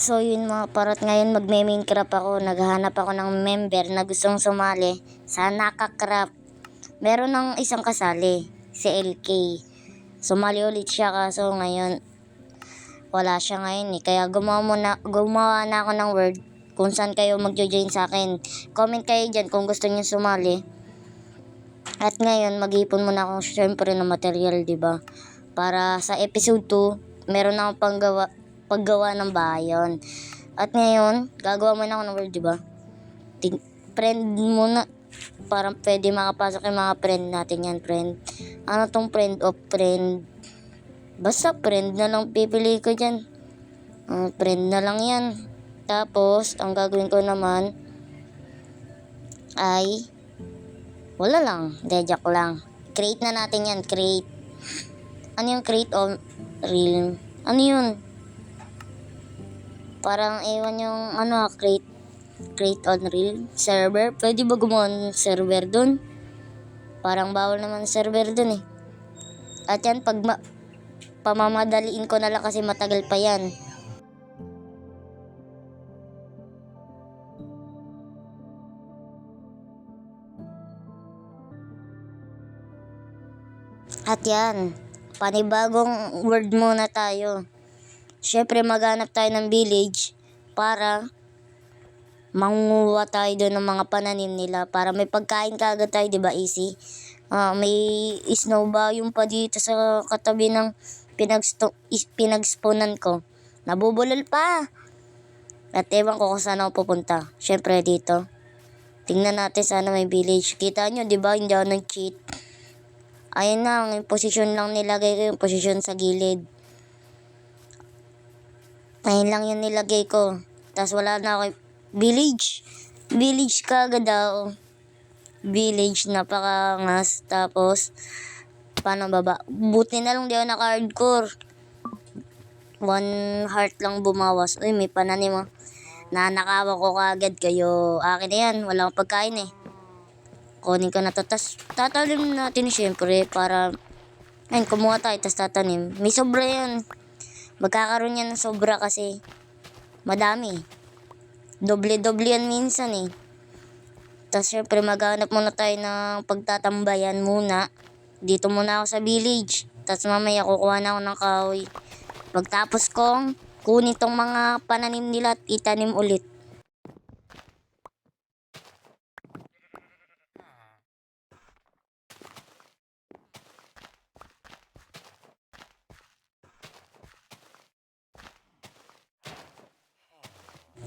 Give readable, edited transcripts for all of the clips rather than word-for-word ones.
So yun mga parot, ngayon magme-Minecraft ako. Naghahanap ako ng member na gustong sumali sa Nakacraft. Meron ng isang kasali, si LK. Sumali ulit siya kaso ngayon wala siya ngayon eh. Kaya gumawa na ako ng word kung saan kayo magjo-join sa akin. Comment kayo dyan kung gusto niyo sumali. At ngayon mag-ipon muna ako syempre ng material, di ba? Para sa episode 2, meron akong paggawa ng bahay. At ngayon, gagawa muna ako ng word, di ba? Friend muna. Parang pwede makapasok yung mga friend natin yan, friend. Ano tong friend of friend? Basta friend na lang pipili ko dyan. Friend na lang yan. Tapos, ang gagawin ko naman ay wala lang. Joke lang. Create na natin yan. Create. Ano yung create on real? Ano yun? Parang ewan yung create on real server. Pwede ba gumawa ng server dun? Parang bawal naman server dun eh. At yan, pamamadaliin ko na lang kasi matagal pa yan. At yan, panibagong word muna tayo. Syempre maghanap tayo ng village para manguha tayo doon ng mga pananim nila para may pagkain kaagad tayo, di ba? Easy. May snow biome pa dito sa katabi ng pinagspawnan ko. Nabubulol pa. At ewan ko kung saan ako pupunta. Syempre dito. Tingnan natin sana may village. Kita nyo, di ba? Hindi ako nag-cheat. Ayun na, yung posisyon lang nilagay ko, yung posisyon sa gilid. Ayun lang yung nilagay ko. Tapos wala na ako. Village. Village kagad ako. Village, napakangas. Tapos, paano baba? Buti na lang di ako naka-hardcore. 1 heart lang bumawas. Uy, may pananim oh. Nanakawa ko kagad kayo. Akin na yan, wala akong pagkain eh. Kunin ko na to. Tapos, tatanim natin syempre para, ayun, kumuha tayo, tapos tatanim. May sobra yan. Magkakaroon yan ng sobra kasi madami. Doble-doble yan minsan eh. Tapos syempre maghanap muna tayo ng pagtatambayan muna. Dito muna ako sa village. Tapos mamaya kukuha na ako ng kahoy. Pagtapos kong kunin tong mga pananim nila at itanim ulit.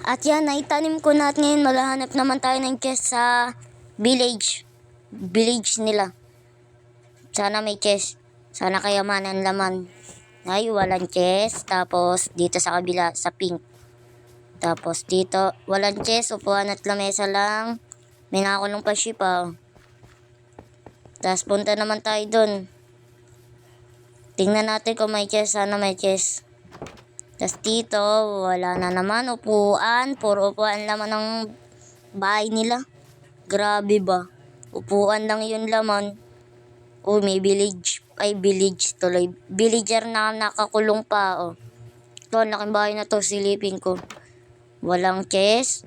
At yan, naitanim ko na at ngayon malahanap naman tayo ng chest sa village. Village nila. Sana may chest. Sana kayamanan laman. Ay, walang chest. Tapos, dito sa kabila, sa pink. Tapos, dito, walang chest. Upuan at lamesa lang. May nakakulong pa ship ah. Tapos, punta naman tayo dun. Tingnan natin kung may chest. Sana may chest. Tapos dito, wala na naman upuan. Puro upuan laman ng bahay nila. Grabe ba? Upuan lang yun laman. Oh, may village. Ay, village tuloy. Villager na nakakulong pa. Oh. Ito, laking bahay na to. Silipin ko. Walang chest.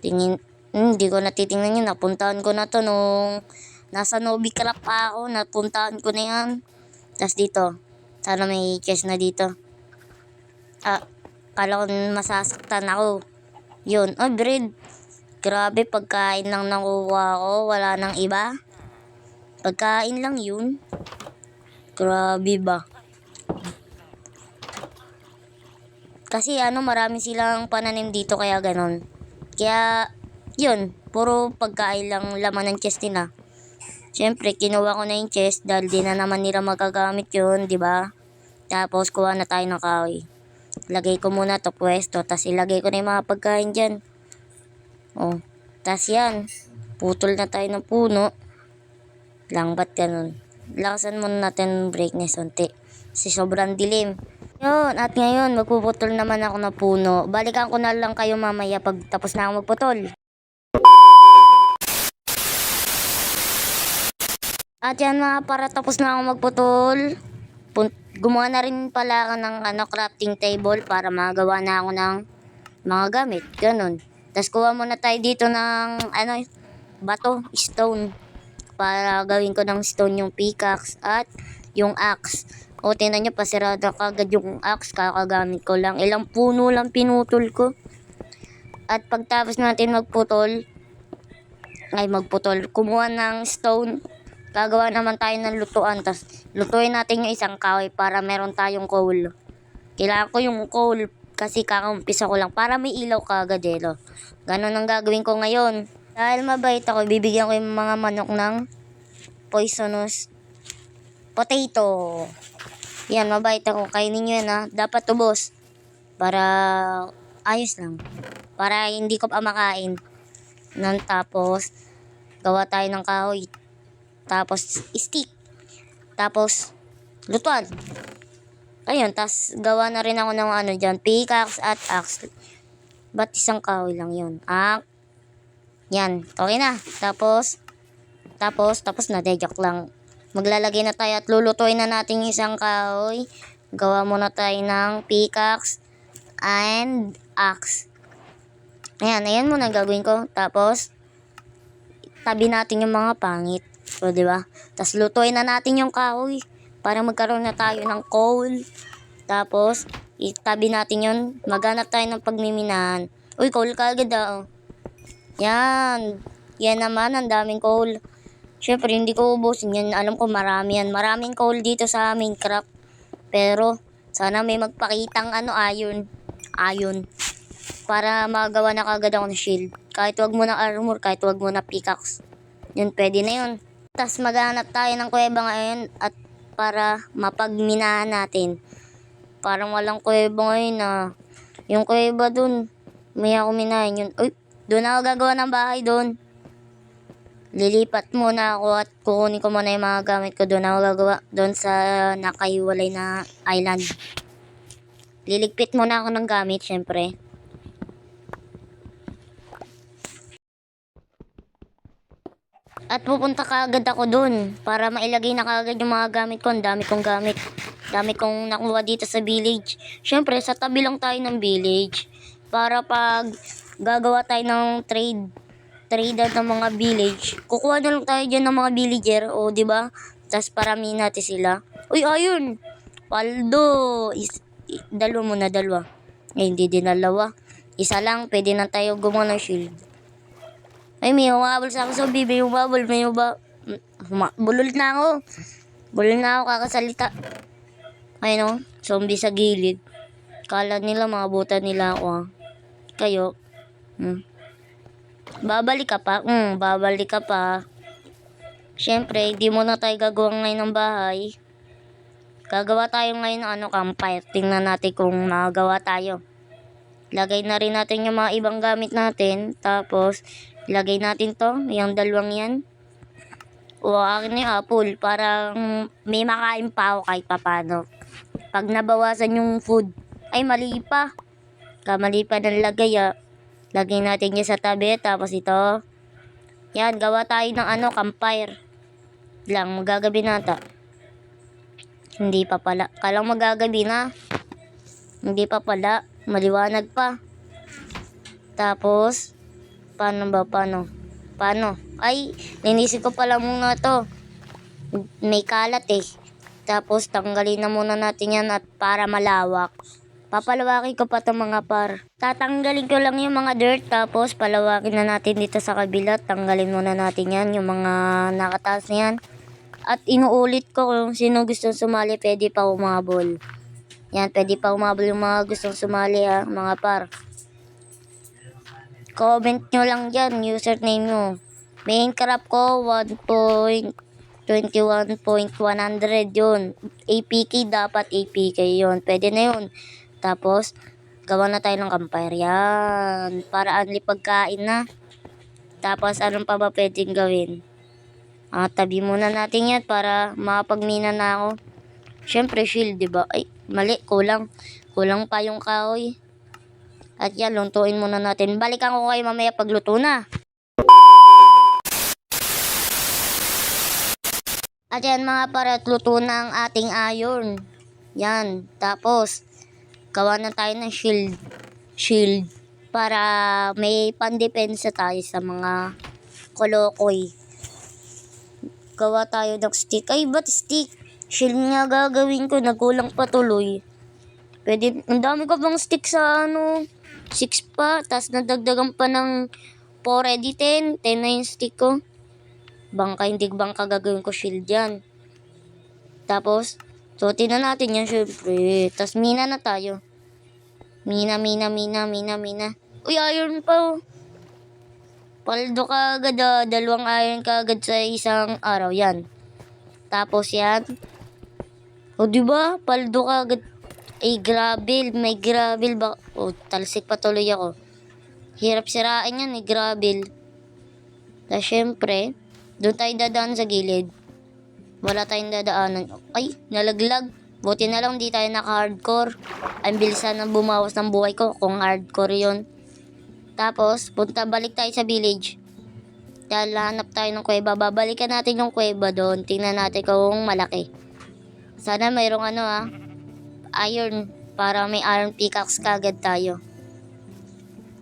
Hindi ko natitingnan yun. Napuntahan ko na to nung nasa Novicraft pa ako. Napuntahan ko na yan. Tapos dito. Sana may chest na dito. Kala ko masasaktan ako. Yun. Oh, bread. Grabe, pagkain lang nakuha ko. Wala nang iba. Pagkain lang yun. Grabe ba? Kasi marami silang pananim dito kaya ganon. Kaya, yun. Puro pagkain lang laman ng chest nila. Siyempre, kinuha ko na yung chest dahil di na naman nila magagamit yun, di ba? Tapos, kuha na tayo ng kahoy. Lagay ko muna to pwesto. Tapos ilagay ko na yung mga pagkain dyan. Oh. Tapos yan. Putol na tayo ng puno. Lang ba't ganun? Lakasan muna natin brightness unti. Kasi sobrang dilim. Yun. At ngayon magpuputol naman ako ng puno. Balikan ko na lang kayo mamaya pag tapos na ako magputol. At yan mga para tapos na ako magputol. Gumawa na rin pala ako ng crafting table para magawa na ako ng mga gamit, ganun. Tapos kuha muna tayo dito ng bato, stone. Para gawin ko ng stone yung pickaxe at yung axe. O tingnan nyo, pasirado kagad yung axe, kakagamit ko lang. Ilang puno lang pinutol ko. At pagtapos natin magputol, kumuha ng stone, gagawa naman tayo ng lutuan. Tapos lutuin natin yung isang kahoy para meron tayong coal. Kailangan ko yung coal kasi kakampisa ko lang para may ilaw kagad Ganon ang gagawin ko ngayon. Dahil mabait ako, bibigyan ko yung mga manok ng poisonous potato. Yan, mabait ako. Kainin nyo yan Dapat ubos. Para ayos lang. Para hindi ko pa makain. Tapos, gawa tayo ng kahoy. Tapos, stick. Tapos, lutuan. Ayun, tas gawa na rin ako ng dyan. Pickaxe at axe. Ba't isang kahoy lang yun? Yan, okay na. Tapos na, joke lang. Maglalagay na tayo at lulutuin na natin yung isang kahoy. Gawa muna tayo ng pickaxe and axe. Ayan muna gagawin ko. Tapos, tabi natin yung mga pangit. So, diba? Tapos, lutuin na natin yung kahoy para magkaroon na tayo ng coal. Tapos, itabi natin yun. Maghanap tayo ng pagmiminahan. Uy, coal ka agad Yan. Yan naman, ang daming coal. Syempre, hindi ko ubusin yan. Alam ko marami yan. Maraming coal dito sa Minecraft. Pero, sana may magpakitang iron. Para magawa na kagad ako ng shield. Kahit wag mo na armor, kahit wag mo na pickaxe. Yun, pwede na yun. Tapos maghanap tayo ng kuweba ngayon at para mapagminahan natin. Parang walang kuweba ngayon Yung kuweba dun, may ako minahin yun. Uy! Doon ako gagawa ng bahay doon. Lilipat muna ako at kukunin ko muna yung mga gamit ko. Doon ako gagawa. Doon sa nakahiwalay na island. Liligpit muna ako ng gamit, syempre. At pupunta kaagad ako doon para mailagay na kaagad yung mga gamit ko. Ang dami kong gamit. Dami kong nakuha dito sa village. Syempre, sa tabi lang tayo ng village. Para pag gagawa tayo ng trader ng mga village. Kukuha na lang tayo dyan ng mga villager, diba? Tapos paramihin natin sila. Uy, ayun! Paldo! Dalawa. Hindi din dalawa. Isa lang, pwede na tayo gumawa ng shield. Ay, may humabol sa akin. May humabol. Bulol na ako, kakasalita. Ayun zombie sa gilid. Kala nila, mga buta nila ako Kayo, babalik ka pa? Babalik ka pa. Syempre, hindi mo na tayo gagawa ngayon ng bahay. Gagawa tayo ngayon ng campfire. Tingnan natin kung magagawa tayo. Lagay na rin natin yung mga ibang gamit natin. Tapos, lagay natin to. Yung dalawang yan. Akin yung apple. Para may makain pa ako kahit papano. Pag nabawasan yung food. Ay, mali pa. Kamali pa ng lagay Lagay natin yan sa tabi. Tapos ito. Yan, gawa tayo ng campfire. Lang, magagabi na ata. Hindi pa pala. Kalang magagabi na. Hindi pa pala. Maliwanag pa. Tapos, paano? Ay, linisip ko pala muna to. May kalat Tapos, tanggalin na muna natin yan at para malawak. Papalawakin ko pa itong mga par. Tatanggalin ko lang yung mga dirt. Tapos, palawakin na natin dito sa kabila. Tanggalin muna natin yan. Yung mga nakataas na yan. At inuulit ko kung sino gustong sumali, pwede pa umabol. Yan, pwede pa umabol yung mga gustong sumali mga par. Comment nyo lang dyan, username nyo. Minecraft ko, 1.21.100 yun. APK dapat, APK yun. Pwede na yun. Tapos, gawa na tayo ng campfire. Yan. Para only pagkain na. Tapos, anong pa ba pwedeng gawin? Tabi muna natin yan para makapagmina na ako. Syempre, shield, diba? Ay, mali. Kulang pa yung kahoy. At yan, luntuin muna natin. Balikan ko kayo mamaya pagluto na. At yan mga parat, luto na ang ating iron. Yan. Tapos, gawa na tayo ng shield. para may pandepensa tayo sa mga kolokoy. Gawa tayo ng stick. Ay, ba't stick? Shield nga gagawin ko, nagkulang pa tuloy. Pwede, ang dami ko pang stick sa 6 pa, tas nadagdagan pa ng 4, edi 10 na yung stick ko. Bangka, hindi bangka gagawin ko shield yan. Tapos, suotin na natin yan syempre. Tas mina na tayo. Mina. Uy, iron pa oh. Paldo ka agad ah. 2 iron ka agad sa isang araw. Yan. Tapos yan. O diba? Paldo ka agad. Ay, gravel. May gravel ba? O, talsik pa tuloy ako. Hirap sirain yan eh, gravel. Tapos syempre, doon tayo dadaan sa gilid. Wala tayong dadaanan. Ay, nalaglag. Buti na lang di tayo naka-hardcore. Ang bilisan ng bumawas ng buhay ko kung hardcore yon. Tapos, balik tayo sa village. Dahil hanap tayo ng kuweba. Babalikan natin yung kuweba doon. Tingnan natin kung malaki. Sana mayroong iron. Para may iron pickaxe kagad tayo.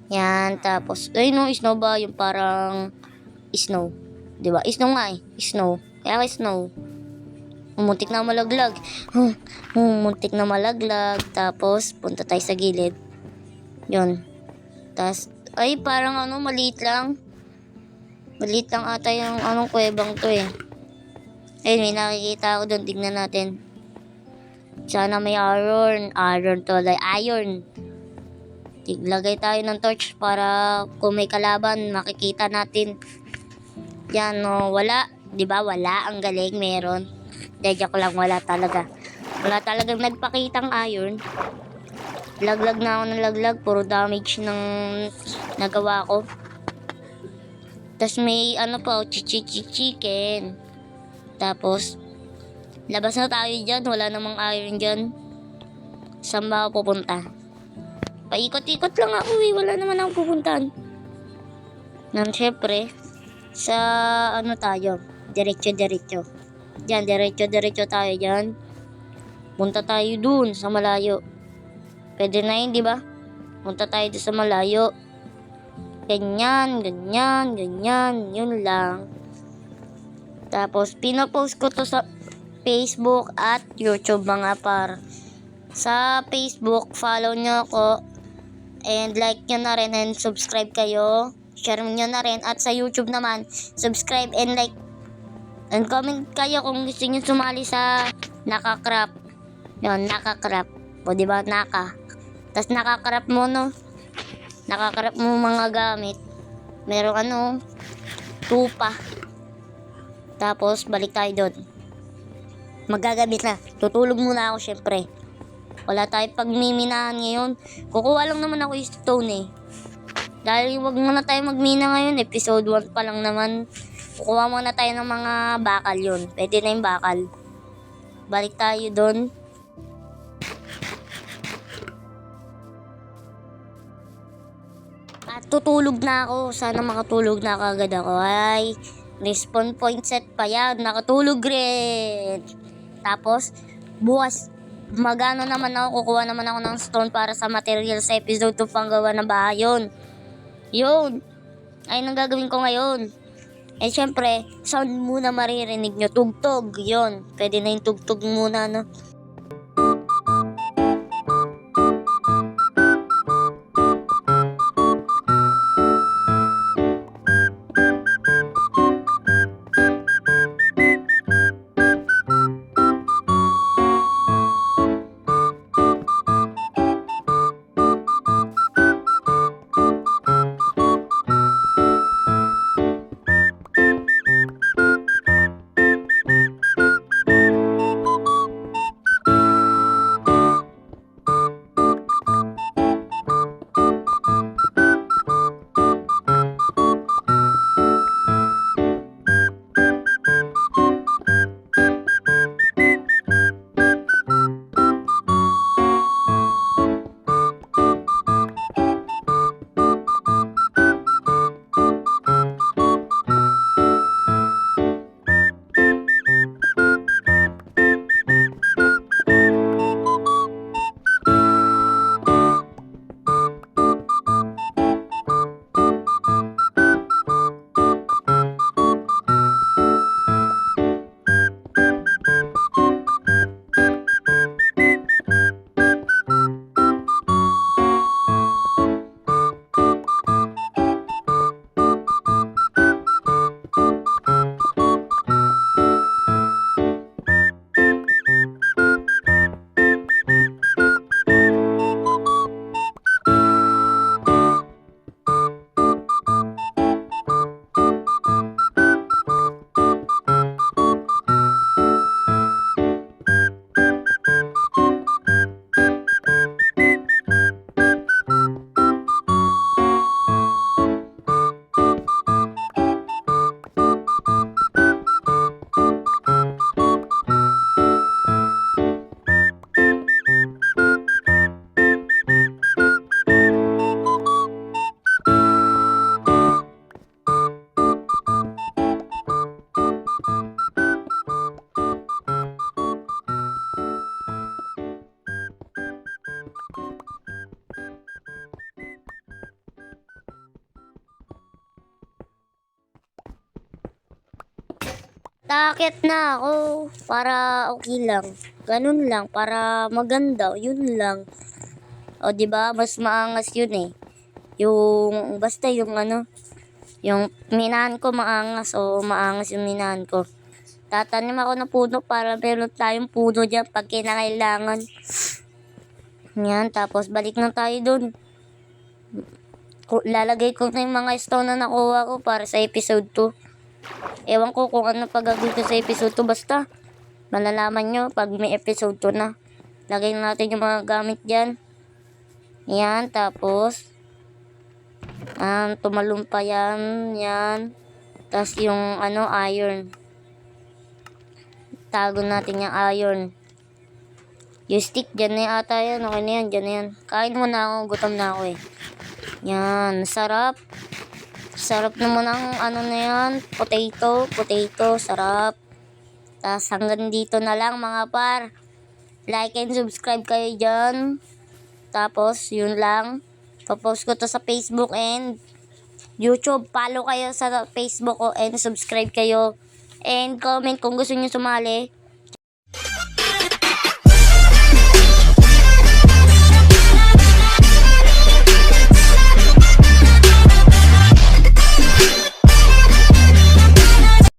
Yan, tapos, snow ba? Yung parang snow. Diba? Snow nga eh. Snow. Kaya snow. Muntik na malaglag. Muntik na malaglag. Tapos, punta tayo sa gilid. Yun. Tapos, ay, parang maliit lang. Maliit lang ata yung kuwebang to eh. Ayun, may nakikita ako doon. Tignan natin. Sana may iron. Iron to. Like iron. Lagay tayo ng torch para kung may kalaban, makikita natin. Yan, wala. Diba? Wala. Ang galing. Meron. Joke lang. Wala talaga. Wala talagang nagpakitang iron. Laglag na ako ng laglag. Puro damage ng nagawa ko. Tapos may chicken. Tapos, labas na tayo dyan. Wala namang iron dyan. Saan ba ako pupunta? Paikot-ikot lang ako eh. Wala naman akong pupuntahan. Syempre, sa tayo. Diretso. Diyan, diretso tayo dyan. Punta tayo dun sa malayo. Pwede na yun, di ba? Punta tayo dun sa malayo. Ganyan. Yun lang. Tapos, pinopost ko to sa Facebook at YouTube mga par. Sa Facebook, follow nyo ako. And like nyo na rin and subscribe kayo. Share nyo na rin. At sa YouTube naman, subscribe and like. And comment kayo kung gusto nyo sumali sa Naka-Craft. Yun, Naka-Craft. O diba, Tas nakakarap mo, Nakakarap mo mga gamit. Merong tupa. Tapos, balik tayo doon. Magagamit na. Tutulog muna ako, syempre. Wala tayong pagmiminahan ngayon. Kukuha lang naman ako yung stone eh. Dahil wag muna tayo magmina ngayon. Episode 1 pa lang naman. Kukuha muna tayo ng mga bakal yun. Pwede na yung bakal. Balik tayo doon. At tutulog na ako. Sana makatulog na kagad ako. Ay, respawn point set pa yan. Nakatulog rin. Tapos, bukas, magano naman ako. Kukuha naman ako ng stone para sa material sa episode 2 panggawa ng bahay yun. Yun. Ay, nang gagawin ko ngayon. Eh, syempre, sound muna maririnig nyo. Tugtog. Yun. Pwede na yung tugtog muna, Takit na ako para okay lang. Ganun lang, para maganda, yun lang. O, di ba? Mas maangas yun eh. Yung, basta yung ano, yung minahan ko maangas o maangas yung minahan ko. Tatanim ako ng puno para meron tayong puno dyan pag kinakailangan. Yan, tapos balik na tayo dun. Lalagay ko na yung mga stone na nakuha ko para sa episode 2. Ewan ko kung ano pagagawin ko sa episode 2. Basta, malalaman nyo pag may episode 2 na. Lagay natin yung mga gamit dyan. Yan, tapos, tumalon pa yan, yan. Tapos yung, ano, iron. Tago natin yung iron. Yung stick, dyan na ata yan. Okay na yan, dyan na yan. Kain muna ako, gutom na ako eh. Yan, sarap. Sarap naman ang ano na yan, potato, sarap. Tapos hanggang dito na lang mga par. Like and subscribe kayo dyan. Tapos yun lang. Papost ko to sa Facebook and YouTube. Follow kayo sa Facebook ko and subscribe kayo. And comment kung gusto niyo sumali.